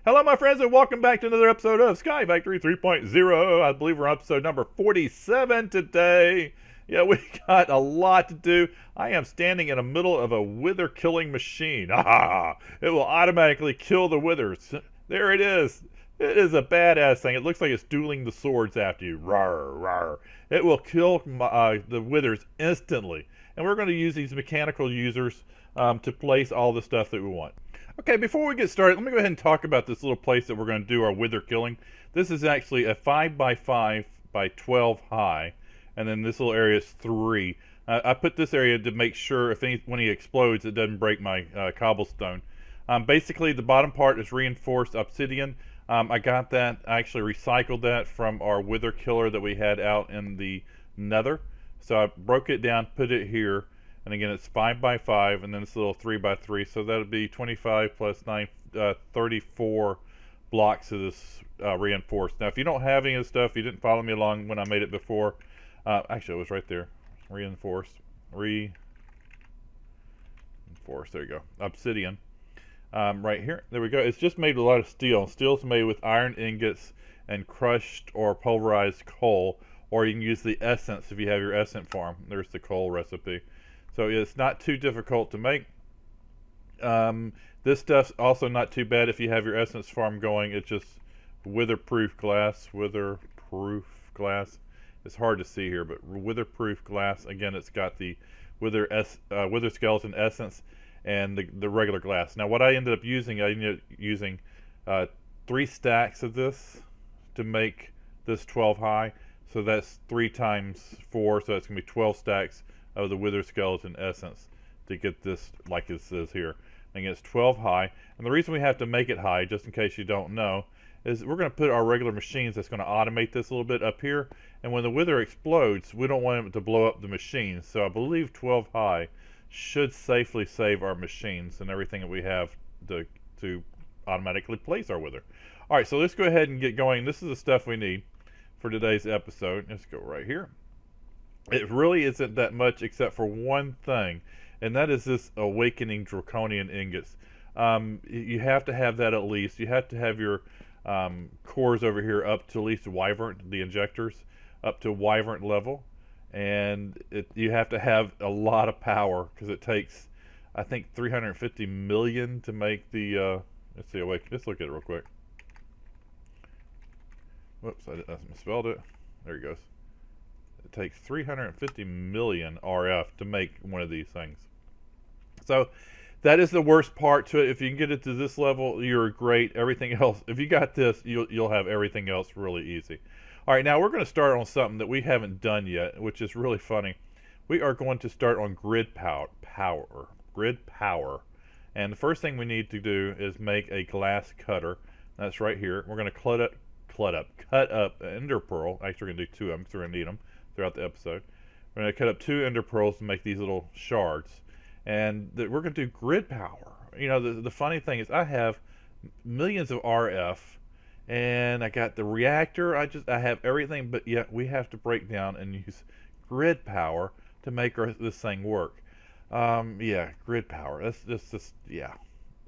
Hello, my friends, and welcome back to another episode of Sky Factory 3.0. I believe we're on episode number 47 today. Yeah, we got a lot to do. I am standing in the middle of a wither killing machine. Ah, it will automatically kill the withers. There it is. It is a badass thing. It looks like it's dueling the swords after you. Rawr, rawr. It will kill the withers instantly. And we're going to use these mechanical users to place all the stuff that we want. Okay, before we get started, let me go ahead and talk about this little place that we're going to do our wither killing. This is actually a 5x5 by 12 high, and then this little area is 3. I put this area to make sure when he explodes, it doesn't break my cobblestone. Basically, the bottom part is reinforced obsidian. I got that. I actually recycled that from our wither killer that we had out in the nether. So I broke it down, put it here. And again, it's 5x5, and then it's a little 3x3, so that would be 25 plus 9, 34 blocks of this reinforced. Now, if you don't have any of this stuff, you didn't follow me along when I made it before. Actually, it was right there. Reinforced. There you go. Obsidian. Right here. There we go. It's just made with a lot of steel. Steel's made with iron ingots and crushed or pulverized coal, or you can use the essence if you have your essence farm. There's the coal recipe. So it's not too difficult to make. This stuff's also not too bad if you have your essence farm going. It's just wither-proof glass. Wither-proof glass. It's hard to see here, but wither-proof glass. Again, it's got the wither skeleton essence and the regular glass. Now, what I ended up using, 3 stacks of this to make this 12 high. So that's 3 times 4, so that's going to be 12 stacks of the wither skeleton essence to get this like it says here. And it's 12 high, and the reason we have to make it high, just in case you don't know, is we're going to put our regular machines that's going to automate this a little bit up here, and when the wither explodes, we don't want it to blow up the machine. So I believe 12 high should safely save our machines and everything that we have to automatically place our wither. Alright, so let's go ahead and get going. This is the stuff we need for today's episode. Let's go right here. It really isn't that much except for one thing, and that is this awakening draconian ingots. You have to have that at least. You have to have your cores over here up to at least wyvern, the injectors, up to wyvern level, and you have to have a lot of power because it takes, I think, 350 million to make the. Let's see, let's look at it real quick. Whoops, I misspelled it. There it goes. It takes 350 million RF to make one of these things. So that is the worst part to it. If you can get it to this level, you're great. Everything else, if you got this, you'll have everything else really easy. All right, now we're going to start on something that we haven't done yet, which is really funny. We are going to start on grid power. And the first thing we need to do is make a glass cutter. That's right here. We're going to cut up an ender pearl. Actually, we're going to do 2 of them because we're going to need them throughout the episode. We're going to cut up 2 ender pearls to make these little shards, and we're going to do grid power. You know, the funny thing is I have millions of RF, and I got the reactor. I have everything, but yet we have to break down and use grid power to make this thing work. Yeah, grid power. That's just yeah.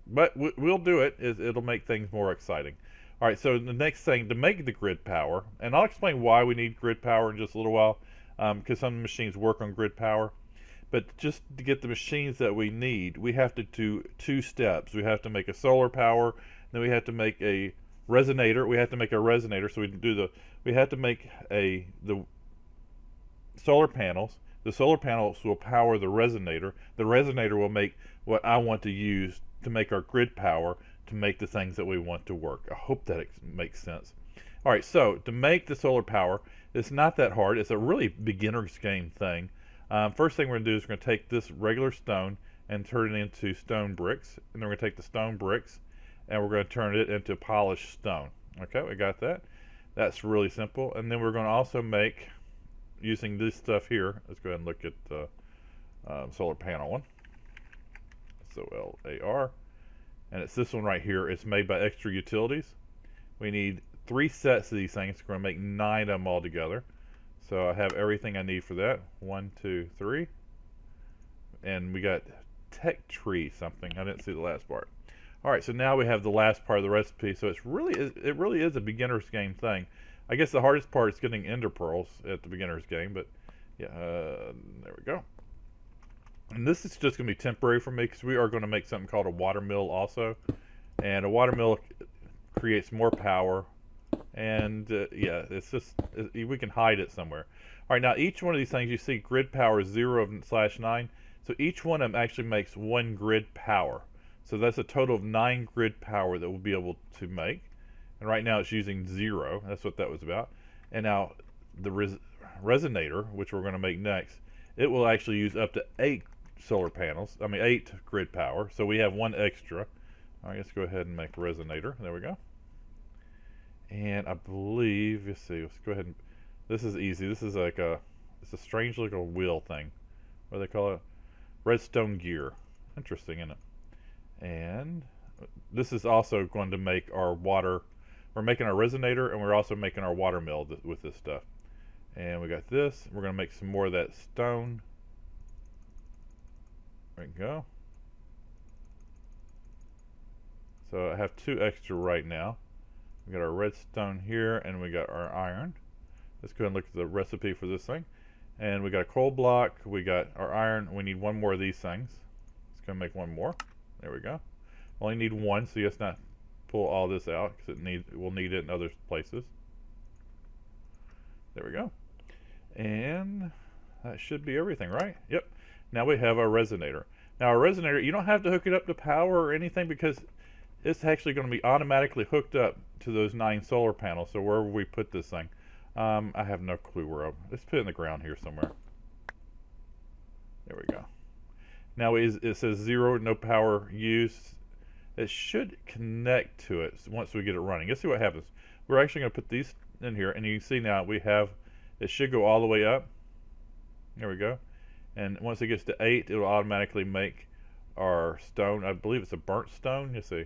But we'll do it. It'll make things more exciting. All right, so the next thing, to make the grid power, and I'll explain why we need grid power in just a little while, because some machines work on grid power. But just to get the machines that we need, we have to do 2 steps. We have to make a solar power, then we have to make a resonator. We have to make a resonator, so we have to make the solar panels. The solar panels will power the resonator. The resonator will make what I want to use to make our grid power, to make the things that we want to work. I hope that makes sense. All right, so to make the solar power, it's not that hard. It's a really beginner's game thing. First thing we're going to do is we're going to take this regular stone and turn it into stone bricks. And then we're going to take the stone bricks and we're going to turn it into polished stone. Okay, we got that. That's really simple. And then we're going to also make, using this stuff here, let's go ahead and look at the solar panel one. SOLAR. And it's this one right here. It's made by Extra Utilities. We need 3 sets of these things. We're going to make 9 of them all together. So I have everything I need for that. 1, 2, 3. And we got tech tree something. I didn't see the last part. All right, so now we have the last part of the recipe. So it really is a beginner's game thing. I guess the hardest part is getting ender pearls at the beginner's game, but yeah, there we go. And this is just going to be temporary for me because we are going to make something called a water mill also. And a water mill creates more power. And yeah, it's just, we can hide it somewhere. All right, now each one of these things, you see grid power is 0/9. So each one of them actually makes 1 grid power. So that's a total of 9 grid power that we'll be able to make. And right now it's using 0. That's what that was about. And now the resonator, which we're going to make next, it will actually use up to 8 solar panels. I mean 8 grid power. So we have 1 extra. All right, let's go ahead and make a resonator. There we go. And I believe, let's see, let's go ahead and, this is easy. This is like it's a strange little wheel thing. What do they call it? Redstone gear. Interesting, isn't it? And this is also going to make our water, we're making our resonator and we're also making our water mill with this stuff. And we got this, we're going to make some more of that stone. There we go. So I have 2 extra right now. We got our redstone here and we got our iron. Let's go ahead and look at the recipe for this thing. And we got a coal block, we got our iron, we need 1 more of these things. Let's go make 1 more. There we go. Only need 1, so let's not pull all this out because we'll need it in other places. There we go. And that should be everything, right? Yep. Now we have our resonator. Now our resonator, you don't have to hook it up to power or anything because it's actually going to be automatically hooked up to those 9 solar panels. So wherever we put this thing, I have no clue where. Let's put it in the ground here somewhere. There we go. Now it says 0, no power used. It should connect to it once we get it running. Let's see what happens. We're actually going to put these in here, and you can see now we have, it should go all the way up. There we go. And once it gets to 8, it will automatically make our stone. I believe it's a burnt stone. You see,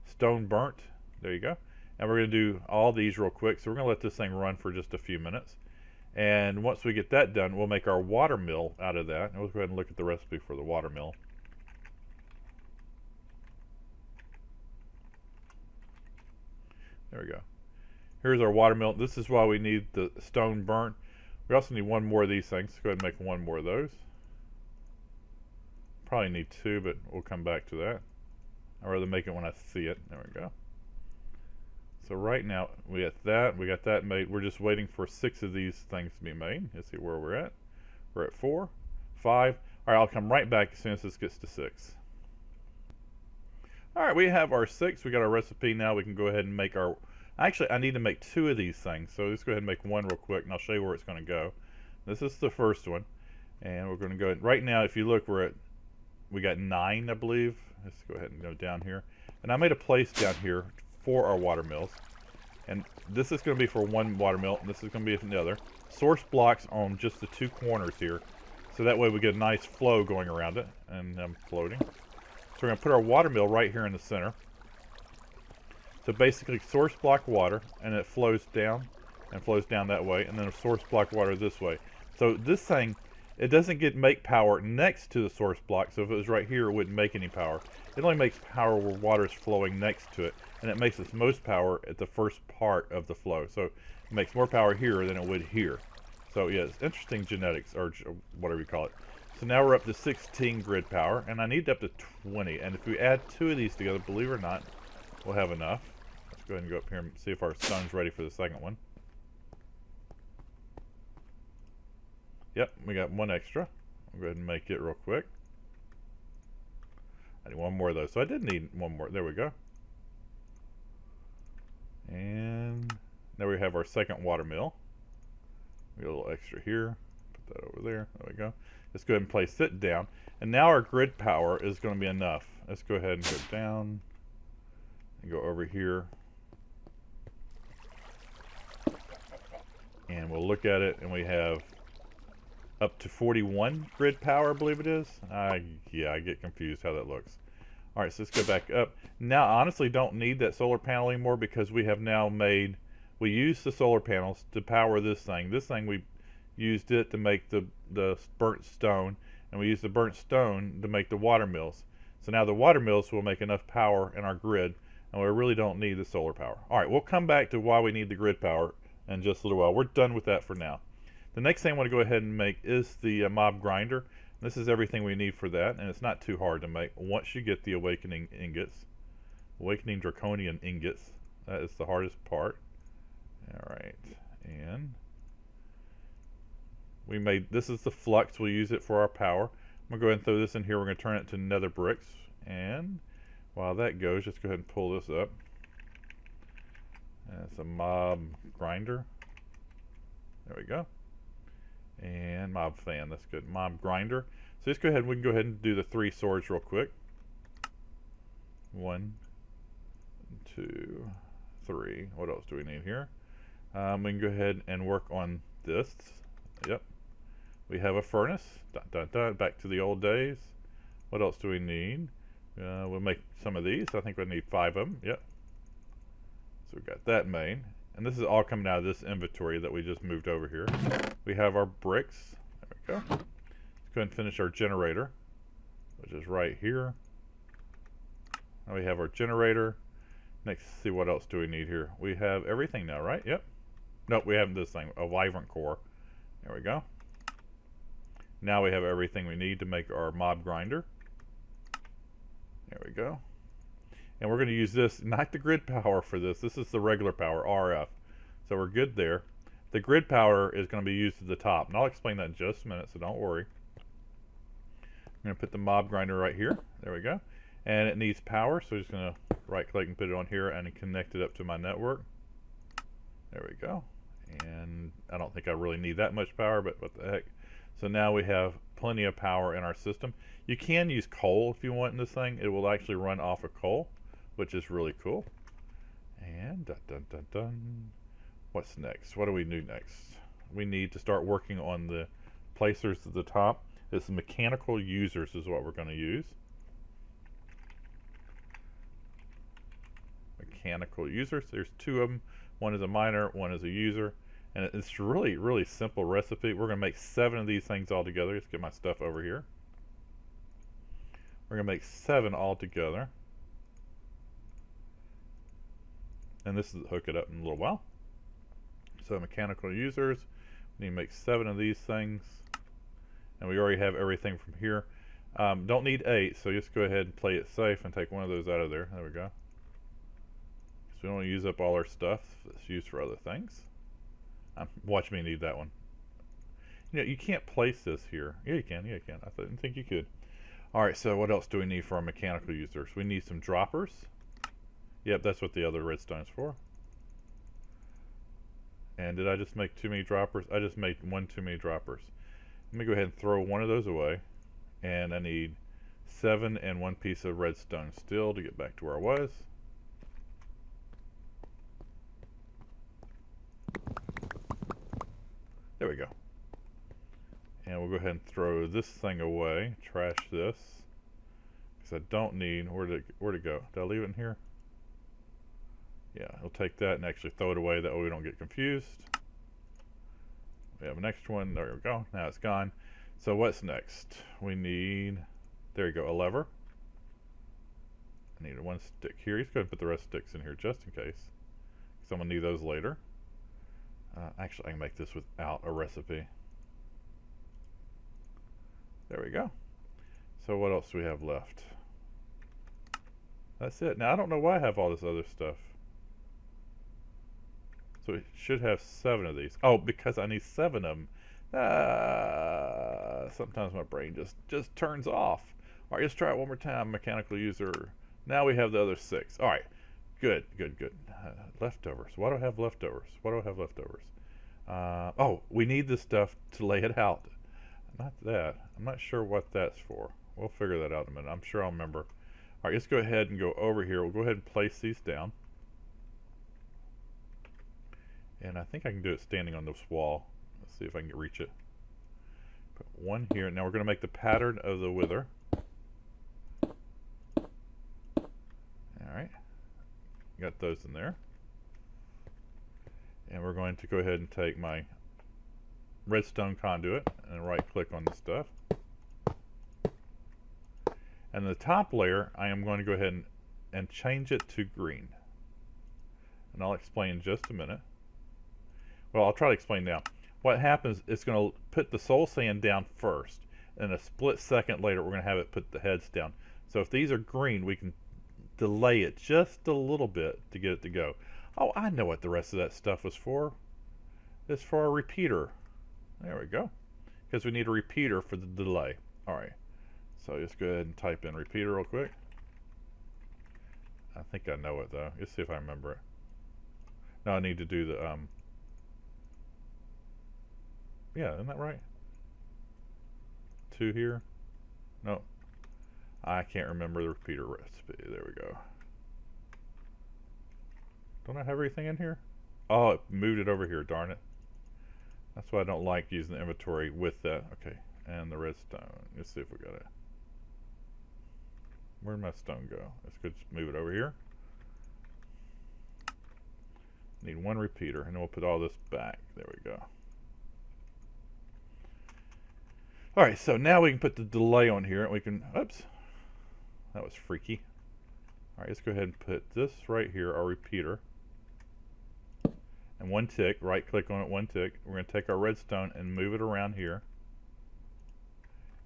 stone burnt. There you go. And we're going to do all these real quick. So we're going to let this thing run for just a few minutes. And once we get that done, we'll make our water mill out of that. And we'll go ahead and look at the recipe for the water mill. There we go. Here's our water mill. This is why we need the stone burnt. We also need 1 more of these things. Go ahead and make 1 more of those. Probably need 2, but we'll come back to that. I'd rather make it when I see it. There we go. So right now we got that made. We're just waiting for 6 of these things to be made. Let's see where we're at. We're at 4, 5. All right, I'll come right back as soon as this gets to 6. All right, we have our 6. We got our recipe now. We can go ahead and make our, actually I need to make 2 of these things. So let's go ahead and make 1 real quick and I'll show you where it's going to go. This is the first one. And we're going to go, right now if you look, we got 9 I believe. Let's go ahead and go down here. And I made a place down here for our water mills. And this is going to be for 1 water mill, and this is going to be for the other. Source blocks on just the 2 corners here. So that way we get a nice flow going around it. And I'm floating. So we're going to put our water mill right here in the center. So basically source block water, and it flows down, and flows down that way, and then a source block water this way. So this thing, it doesn't make power next to the source block, so if it was right here, it wouldn't make any power. It only makes power where water is flowing next to it, and it makes its most power at the first part of the flow. So it makes more power here than it would here. So yeah, it's interesting genetics, or whatever you call it. So now we're up to 16 grid power, and I need up to 20. And if we add 2 of these together, believe it or not, we'll have enough. Let's go ahead and go up here and see if our stone's ready for the second one. Yep, we got 1 extra. I'll go ahead and make it real quick. I need 1 more of those. So I did need 1 more. There we go. And there we have our second water mill. We got a little extra here. Put that over there. There we go. Let's go ahead and place it down. And now our grid power is going to be enough. Let's go ahead and go down and go over here. And we'll look at it, and we have up to 41 grid power, I believe it is. Yeah, I get confused how that looks. All right, so let's go back up. Now, I honestly don't need that solar panel anymore because we have now made, we used the solar panels to power this thing. This thing, we used it to make the burnt stone, and we used the burnt stone to make the water mills. So now the water mills will make enough power in our grid, and we really don't need the solar power. All right, we'll come back to why we need the grid power in just a little while. We're done with that for now. The next thing I want to go ahead and make is the mob grinder. This is everything we need for that, and it's not too hard to make once you get the awakening ingots. Awakening draconian ingots. That is the hardest part. All right, and we made, this is the flux. We'll use it for our power. I'm going to go ahead and throw this in here. We're going to turn it to nether bricks. And while that goes, just go ahead and pull this up. That's a mob grinder. There we go. And mob fan. That's good. Mob grinder. So just go ahead. We can go ahead and do the 3 swords real quick. 1, 2, 3. What else do we need here? We can go ahead and work on this. Yep. We have a furnace. Dun, dun, dun. Back to the old days. What else do we need? We'll make some of these. I think we need 5 of them. Yep. So we've got that made. And this is all coming out of this inventory that we just moved over here. We have our bricks. There we go. Let's go ahead and finish our generator, which is right here. Now we have our generator. Next, see what else do we need here. We have everything now, right? Yep. Nope, we have this thing, a vibrant core. There we go. Now we have everything we need to make our mob grinder. There we go. And we're going to use this, not the grid power for this. This is the regular power, RF. So we're good there. The grid power is going to be used at the top. And I'll explain that in just a minute, so don't worry. I'm going to put the mob grinder right here. There we go. And it needs power, so I'm just going to right click and put it on here and connect it up to my network. There we go. And I don't think I really need that much power, but what the heck. So now we have plenty of power in our system. You can use coal if you want in this thing. It will actually run off of coal, which is really cool. And dun, dun, dun, dun. What's next? What do we do next? We need to start working on the placers at the top. It's mechanical users is what we're going to use. Mechanical users. There's 2 of them. One is a miner, one is a user. And it's really, really simple recipe. We're going to make 7 of these things all together. Let's get my stuff over here. We're going to make 7 all together. And this is hook it up in a little while. So mechanical users. We need to make 7 of these things. And we already have everything from here. Don't need 8, so just go ahead and play it safe and take one of those out of there. There we go. So we don't use up all our stuff that's used for other things. Watch me need that one. You know, you can't place this here. Yeah, you can. Yeah, you can. I didn't think you could. All right, so what else do we need for our mechanical users? We need some droppers. Yep, that's what the other redstone's for. And did I just make too many droppers? I just made 1 too many droppers. Let me go ahead and throw one of those away. And I need 7 and 1 piece of redstone still to get back to where I was. There we go. And we'll go ahead and throw this thing away. Trash this. Because I don't need, where'd it go? Did I leave it in here? Yeah, we'll take that and actually throw it away. That way we don't get confused. We have an extra one. There we go. Now it's gone. So what's next? We need, there you go, a lever. I need 1 stick here. He's going to put the rest of the sticks in here just in case. Because I'm going to need those later. Actually, I can make this without a recipe. There we go. So what else do we have left? That's it. Now, I don't know why I have all this other stuff. So we should have 7 of these. Oh, because I need 7 of them. Sometimes my brain just turns off. All right, let's try it one more time. Mechanical user. Now we have the other 6. All right. Good, good, good. Leftovers. Why do I have leftovers? Why do I have leftovers? Oh, we need this stuff to lay it out. Not that. I'm not sure what that's for. We'll figure that out in a minute. I'm sure I'll remember. All right, let's go ahead and go over here. We'll go ahead and place these down. And I think I can do it standing on this wall. Let's see if I can reach it. Put 1 here. Now we're going to make the pattern of the wither. All right. Got those in there. And we're going to go ahead and take my redstone conduit and right click on the stuff. And the top layer, I am going to go ahead and change it to green. And I'll explain in just a minute. Well, I'll try to explain now. What happens, it's going to put the soul sand down first, and a split second later we're going to have it put the heads down. So if these are green, we can delay it just a little bit to get it to go. Oh, I know what the rest of that stuff was for. It's for a repeater. There we go. Because we need a repeater for the delay. Alright, so just go ahead and type in repeater real quick. I think I know it though. Let's see if I remember it. No, I need to do the yeah, isn't that right? 2 here? No. I can't remember the repeater recipe. There we go. Don't I have everything in here? Oh, it moved it over here, darn it. That's why I don't like using the inventory with that. Okay, and the redstone. Let's see if we got it. Where'd my stone go? Let's go just move it over here. Need 1 repeater, and then we'll put all this back. There we go. Alright, so now we can put the delay on here, and we can, oops, that was freaky. Alright, let's go ahead and put this right here, our repeater. And 1 tick, right click on it, 1 tick. We're going to take our redstone and move it around here.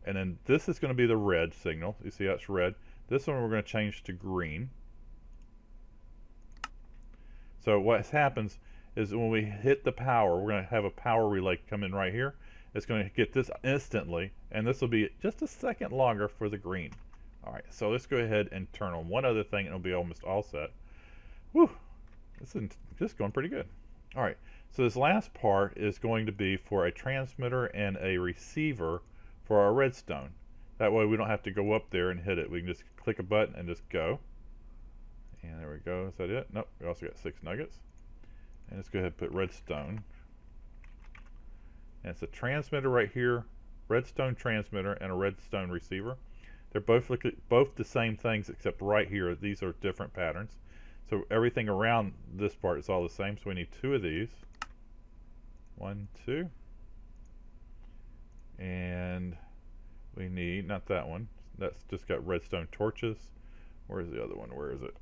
And then this is going to be the red signal. You see how it's red? This one we're going to change to green. So what happens is when we hit the power, we're going to have a power relay come in right here. It's going to get this instantly, and this will be just a second longer for the green. Alright, so let's go ahead and turn on one other thing, and it'll be almost all set. Whew, this is just going pretty good. Alright, so this last part is going to be for a transmitter and a receiver for our redstone. That way we don't have to go up there and hit it. We can just click a button and just go. And there we go. Is that it? Nope, we also got 6 nuggets. And let's go ahead and put redstone. And it's a transmitter right here, redstone transmitter and a redstone receiver. They're both the same things, except right here, these are different patterns. So everything around this part is all the same, so we need 2 of these. 1, 2. And we need, not that one, that's just got redstone torches. Where's the other one? Where is it?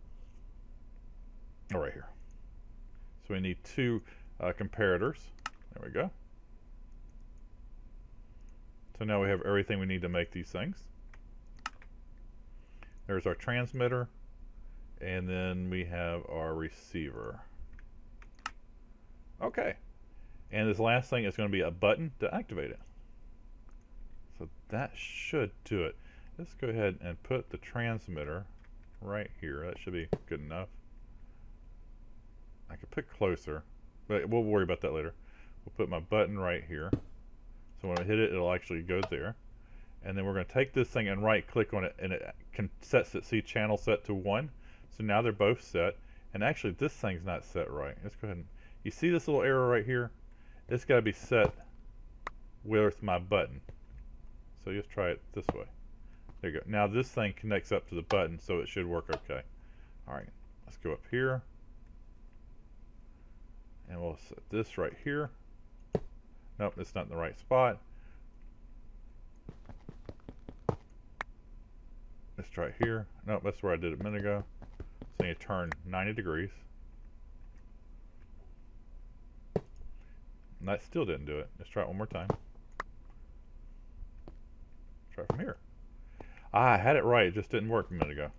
Oh, right here. So we need 2 comparators. There we go. So now we have everything we need to make these things. There's our transmitter, and then we have our receiver. Okay, and this last thing is going to be a button to activate it. So that should do it. Let's go ahead and put the transmitter right here. That should be good enough. I could put closer, but we'll worry about that later. We'll put my button right here. So when I hit it, it'll actually go there. And then we're going to take this thing and right click on it, and it sets it, see channel set to 1. So now they're both set. And actually this thing's not set right. Let's go ahead and, you see this little arrow right here? It's got to be set with my button. So just try it this way. There you go. Now this thing connects up to the button, so it should work okay. Alright, let's go up here. And we'll set this right here. Nope, it's not in the right spot. Let's try here. Nope, that's where I did it a minute ago. So you turn 90 degrees. And that still didn't do it. Let's try it one more time. Try from here. Ah, I had it right. It just didn't work a minute ago.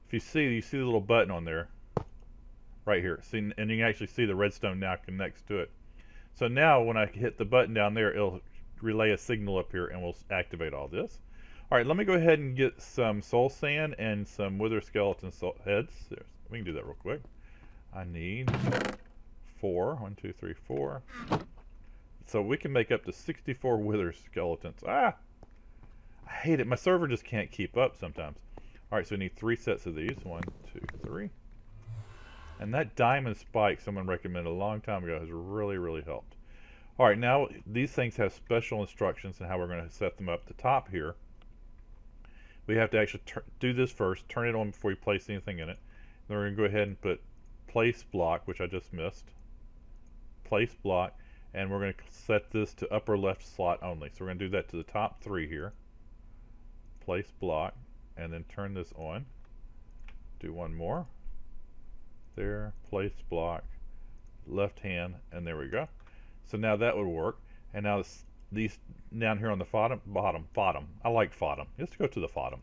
If you see the little button on there. Right here. See, and you can actually see the redstone now connects to it. So now when I hit the button down there, it'll relay a signal up here and we'll activate all this. Alright, let me go ahead and get some soul sand and some wither skeleton heads. We can do that real quick. I need 4. 1, 2, 3, 4. So we can make up to 64 wither skeletons. Ah! I hate it. My server just can't keep up sometimes. Alright, so we need 3 sets of these. 1, 2, 3. And that diamond spike someone recommended a long time ago has really, really helped. Alright, now these things have special instructions on how we're going to set them up. The top here, we have to actually do this first, turn it on before you place anything in it. Then we're going to go ahead and put place block, which I just missed. Place block, and we're going to set this to upper left slot only. So we're going to do that to the top 3 here. Place block. and then turn this on. Do one more. There, place block, left hand, and there we go. So now that would work. And now these down here on the bottom. I like bottom. Let's go to the bottom.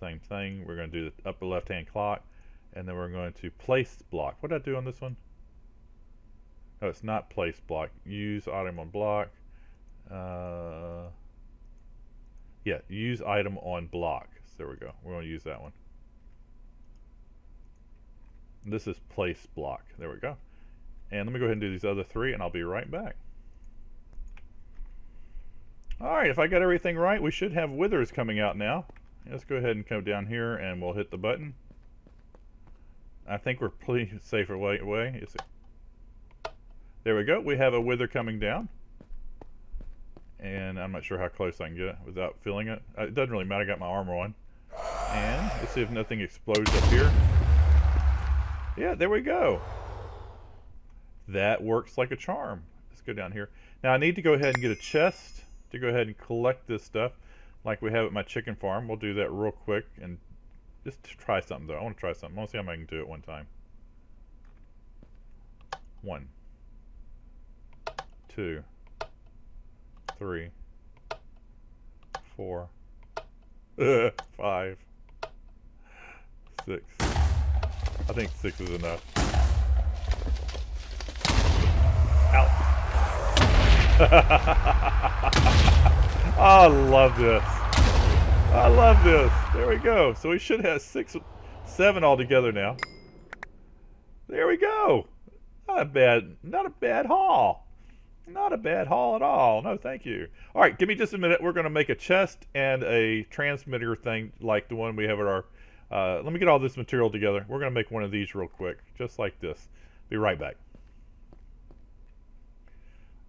Same thing. We're going to do the upper left-hand clock, and then we're going to place block. What did I do on this one? Oh, it's not place block. Use item on block. Yeah, use item on block. So there we go. We're going to use that one. This is place block. There we go. And let me go ahead and do these other three, and I'll be right back. Alright, if I got everything right, we should have withers coming out now. Let's go ahead and come down here, and we'll hit the button. I think we're pretty safer way. There we go. We have a wither coming down. And I'm not sure how close I can get it without feeling it. It doesn't really matter. I got my armor on. And let's see if nothing explodes up here. Yeah, there we go. That works like a charm. Let's go down here. Now I need to go ahead and get a chest to go ahead and collect this stuff like we have at my chicken farm. We'll do that real quick and just try something though. I want to try something. I want to see how I can do it one time. 1, 2, 3, 4, 5, 6. I think 6 is enough. Ouch. I love this. I love this. There we go. So we should have 7 altogether now. There we go. Not a bad haul. Not a bad haul at all. No, thank you. All right, give me just a minute. We're going to make a chest and a transmitter thing like the one we have at our... let me get all this material together. We're going to make one of these real quick, just like this. Be right back.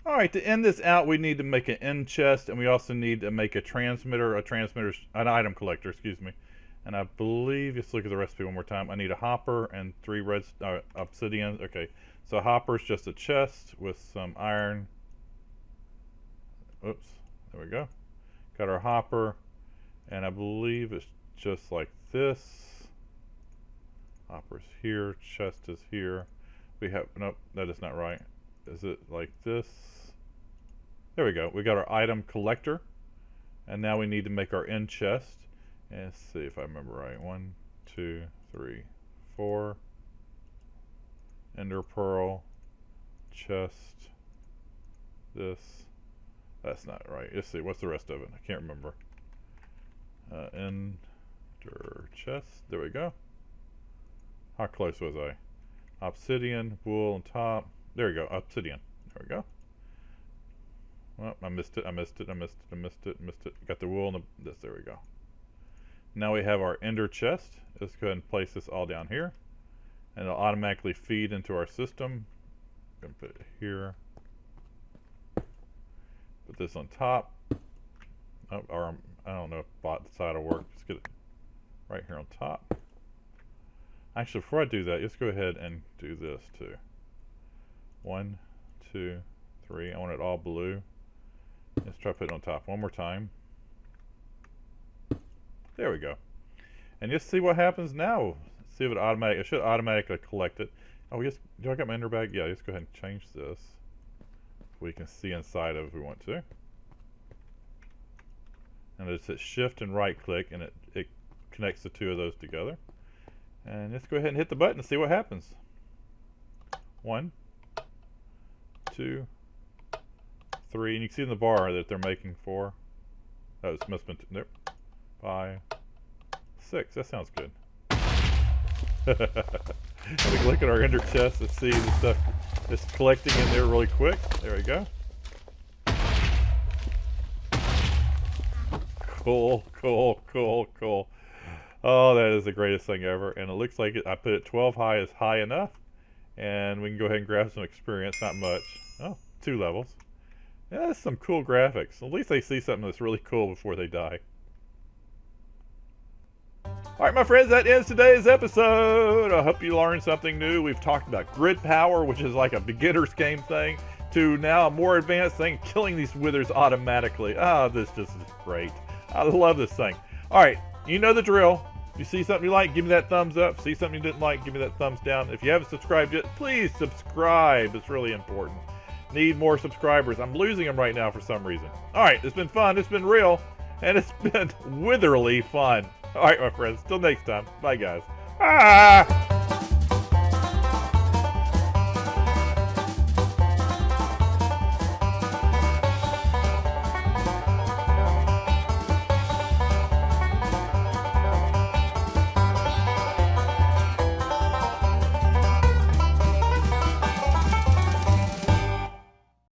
All right, to end this out, we need to make an end chest, and we also need to make an item collector, excuse me. And I believe, let's look at the recipe one more time. I need a hopper and 3 red obsidian. Okay, so a hopper is just a chest with some iron. Oops, there we go. Got our hopper, and I believe it's just like this. Hopper's here, chest is here. We have, nope, that is not right. Is it like this? There we go. We got our item collector, and now we need to make our end chest. And let's see if I remember right. 1, 2, 3, 4. Ender pearl, chest, this. That's not right. Let's see. What's the rest of it? I can't remember. Ender chest. There we go. How close was I? Obsidian, wool on top. There we go. Obsidian. There we go. Well, I missed it. Got the wool and this. There we go. Now we have our ender chest. Let's go ahead and place this all down here. And it'll automatically feed into our system. I'm going to put it here. Put this on top. Oh, or I don't know if bot side will work. Just get it right here on top. Actually, before I do that, let's go ahead and do this too. 1, 2, 3. I want it all blue. Let's try to put it on top one more time. There we go. And just see what happens now. See if it should automatically collect it. Oh, yes. Do I got my ender bag? Yeah, let's go ahead and change this. We can see inside of it if we want to. And it's hit shift and right click, and it connects the two of those together. And let's go ahead and hit the button and see what happens. 1, 2, 3, and you can see in the bar that they're making 4. Oh, it must have been there. 5, 6. That sounds good. And we can look at our ender chest and see the stuff is collecting in there really quick. There we go. Cool, cool, cool, cool. Oh, that is the greatest thing ever. And it looks like I put it 12 high is high enough. And we can go ahead and grab some experience. Not much. Oh, 2 levels. Yeah, that's some cool graphics. At least they see something that's really cool before they die. Alright, my friends, that ends today's episode. I hope you learned something new. We've talked about grid power, which is like a beginner's game thing, to now a more advanced thing, killing these withers automatically. Ah, this just is great. I love this thing. Alright, You know the drill. If you see something you like, give me that thumbs up. See something you didn't like, give me that thumbs down. If you haven't subscribed yet, please subscribe. It's really important. Need more subscribers. I'm losing them right now for some reason. All right, it's been fun. It's been real. And it's been witherly fun. All right, my friends. Till next time. Bye, guys. Ah!